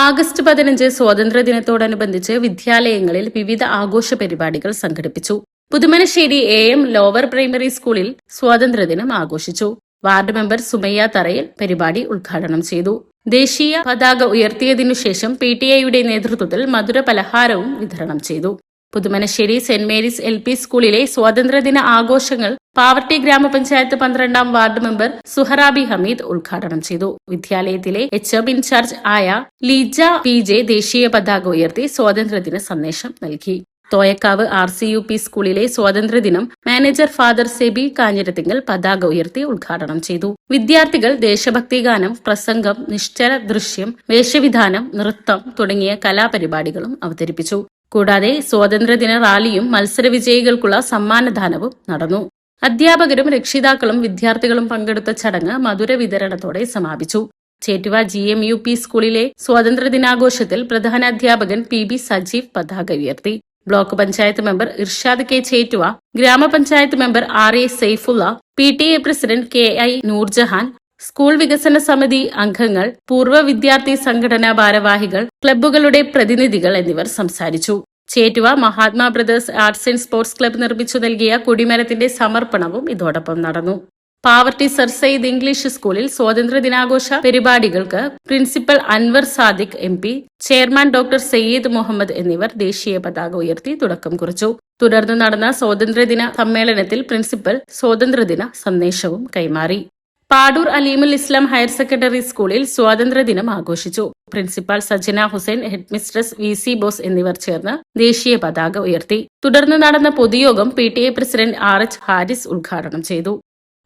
August 15 സ്വാതന്ത്ര്യദിനത്തോടനുബന്ധിച്ച് വിദ്യാലയങ്ങളിൽ വിവിധ ആഘോഷ പരിപാടികൾ സംഘടിപ്പിച്ചു. പുതുമനശ്ശേരി AM ലോവർ പ്രൈമറി സ്കൂളിൽ സ്വാതന്ത്ര്യദിനം ആഘോഷിച്ചു. വാർഡ് മെമ്പർ സുമയ്യ തറയിൽ പരിപാടി ഉദ്ഘാടനം ചെയ്തു. ദേശീയ പതാക ഉയർത്തിയതിനുശേഷം PTA നേതൃത്വത്തിൽ മധുര പലഹാരവും വിതരണം ചെയ്തു. പുതുമനശ്ശേരി സെന്റ് മേരീസ് LP സ്കൂളിലെ സ്വാതന്ത്ര്യദിന ആഘോഷങ്ങൾ പാവർട്ടി ഗ്രാമപഞ്ചായത്ത് 12ാം വാർഡ് മെമ്പർ സുഹറാബി ഹമീദ് ഉദ്ഘാടനം ചെയ്തു. വിദ്യാലയത്തിലെ HM ഇൻചാർജ് ആയ ലീജ PJ ദേശീയ പതാക ഉയർത്തി സ്വാതന്ത്ര്യദിന സന്ദേശം നൽകി. തോയക്കാവ് RCUP സ്കൂളിലെ സ്വാതന്ത്ര്യദിനം മാനേജർ ഫാദർ സെബി കാഞ്ഞിരത്തിങ്കൽ പതാക ഉയർത്തി ഉദ്ഘാടനം ചെയ്തു. വിദ്യാർത്ഥികൾ ദേശഭക്തിഗാനം, പ്രസംഗം, നിശ്ചല ദൃശ്യം, വേഷവിധാനം, നൃത്തം തുടങ്ങിയ കലാപരിപാടികളും അവതരിപ്പിച്ചു. കൂടാതെ സ്വാതന്ത്ര്യദിന റാലിയും മത്സരവിജയികൾക്കുള്ള സമ്മാനദാനവും നടന്നു. അധ്യാപകരും രക്ഷിതാക്കളും വിദ്യാർത്ഥികളും പങ്കെടുത്ത ചടങ്ങ് മധുര വിതരണത്തോടെ സമാപിച്ചു. ചേറ്റുവ GMUP സ്കൂളിലെ സ്വാതന്ത്ര്യദിനാഘോഷത്തിൽ പ്രധാനാധ്യാപകൻ PB സജീവ് പതാക ഉയർത്തി. Block panchayat member Irshad K Chettuva, ഗ്രാമപഞ്ചായത്ത് member RA Saifulla, PTA president KI Noorjahan, school വികസന സമിതി അംഗങ്ങൾ, പൂർവ്വ വിദ്യാർത്ഥി സംഘടനാ ഭാരവാഹികൾ, ക്ലബ്ബുകളുടെ പ്രതിനിധികൾ എന്നിവർ സംസാരിച്ചു. Chettuva Mahatma brothers arts and sports club നിർമ്മിച്ചു നൽകിയ കൊടിമരത്തിന്റെ സമർപ്പണവും ഇതോടൊപ്പം നടന്നു. പാവർട്ടി സർ സയ്യിദ് ഇംഗ്ലീഷ് സ്കൂളിൽ സ്വാതന്ത്ര്യദിനാഘോഷ പരിപാടികൾക്ക് principal Anwar Sadiq MP, chairman doctor Sayyid Muhammad എന്നിവർ ദേശീയ പതാക ഉയർത്തി തുടക്കം കുറിച്ചു. തുടർന്ന് നടന്ന സ്വാതന്ത്ര്യദിന സമ്മേളനത്തിൽ പ്രിൻസിപ്പൽ സ്വാതന്ത്ര്യദിന സന്ദേശവും കൈമാറി. പാടൂർ അലീമുൽ ഇസ്ലാം ഹയർ സെക്കൻഡറി സ്കൂളിൽ സ്വാതന്ത്ര്യദിനം ആഘോഷിച്ചു. Principal Sajana Hussain, headmistress VC Bose എന്നിവർ ചേർന്ന് ദേശീയ പതാക ഉയർത്തി. തുടർന്ന് നടന്ന പൊതുയോഗം PTA പ്രസിഡന്റ് RH ഹാരിസ് ഉദ്ഘാടനം ചെയ്തു.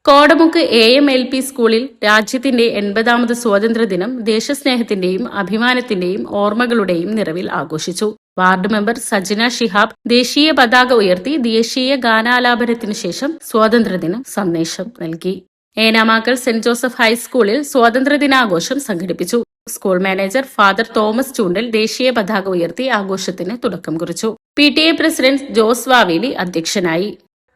കോടമുക്ക് AM LP സ്കൂളിൽ രാജ്യത്തിന്റെ 80ാമത് സ്വാതന്ത്ര്യദിനം ദേശസ്നേഹത്തിന്റെയും അഭിമാനത്തിന്റെയും ഓർമ്മകളുടെയും നിറവിൽ ആഘോഷിച്ചു. വാർഡ് മെമ്പർ സജന ഷിഹാബ് ദേശീയ പതാക ഉയർത്തി ദേശീയ ഗാനാലാപനത്തിനു ശേഷം സ്വാതന്ത്ര്യദിനം സന്ദേശം നൽകി. ഏനാമാക്കൽ സെന്റ് ജോസഫ് ഹൈസ്കൂളിൽ സ്വാതന്ത്ര്യദിനാഘോഷം സംഘടിപ്പിച്ചു. സ്കൂൾ മാനേജർ ഫാദർ തോമസ് ചൂണ്ടൽ ദേശീയ പതാക ഉയർത്തി ആഘോഷത്തിന് തുടക്കം കുറിച്ചു. PTA പ്രസിഡന്റ് ജോസ് വാവേലി അധ്യക്ഷനായി.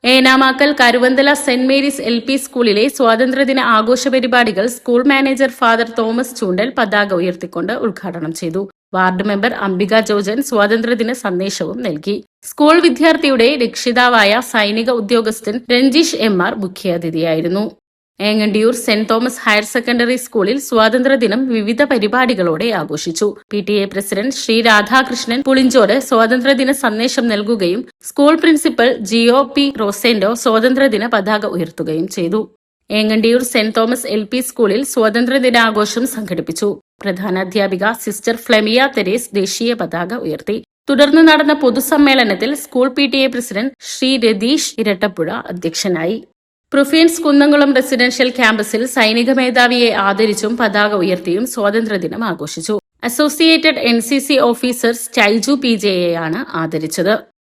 Enamakkal Karuvanthala saint Mary's LP സ്കൂളിലെ സ്വാതന്ത്ര്യദിന ആഘോഷ പരിപാടികൾ സ്കൂൾ മാനേജർ ഫാദർ തോമസ് ചൂണ്ടൽ പതാക ഉയർത്തിക്കൊണ്ട് ഉദ്ഘാടനം ചെയ്തു. വാർഡ് മെമ്പർ അംബിക ജോജൻ സ്വാതന്ത്ര്യദിന സന്ദേശവും നൽകി. സ്കൂൾ വിദ്യാർത്ഥിയുടെ രക്ഷിതാവായ സൈനിക ഉദ്യോഗസ്ഥൻ രഞ്ജീഷ് MR മുഖ്യാതിഥിയായിരുന്നു. Enganiyoor Saint Thomas higher secondary സ്കൂളിൽ സ്വാതന്ത്ര്യദിനം വിവിധ പരിപാടികളോടെ ആഘോഷിച്ചു. PTA പ്രസിഡന്റ് ശ്രീ രാധാകൃഷ്ണൻ പുളിഞ്ചോട് സ്വാതന്ത്ര്യദിന സന്ദേശം നൽകുകയും സ്കൂൾ പ്രിൻസിപ്പൽ GOP റോസെന്റോ സ്വാതന്ത്ര്യദിന പതാക ഉയർത്തുകയും ചെയ്തു. ഏങ്ങണ്ടിയൂർ സെന്റ് തോമസ് LP സ്കൂളിൽ സ്വാതന്ത്ര്യദിനാഘോഷം സംഘടിപ്പിച്ചു. പ്രധാനാധ്യാപിക സിസ്റ്റർ ഫ്ലെമിയ തെരേസ് ദേശീയ പതാക ഉയർത്തി. തുടർന്ന് നടന്ന പൊതുസമ്മേളനത്തിൽ school PTA president Shri Ratheesh Irattapuzha അധ്യക്ഷനായി. പ്രുഫിയൻസ് കുന്നംകുളം റെസിഡൻഷ്യൽ ക്യാമ്പസിൽ സൈനിക മേധാവിയെ ആദരിച്ചും പതാക ഉയർത്തിയും സ്വാതന്ത്ര്യദിനം ആഘോഷിച്ചു. Associated NCC officer Staiju PJ യെയാണ് ആദരിച്ചത്.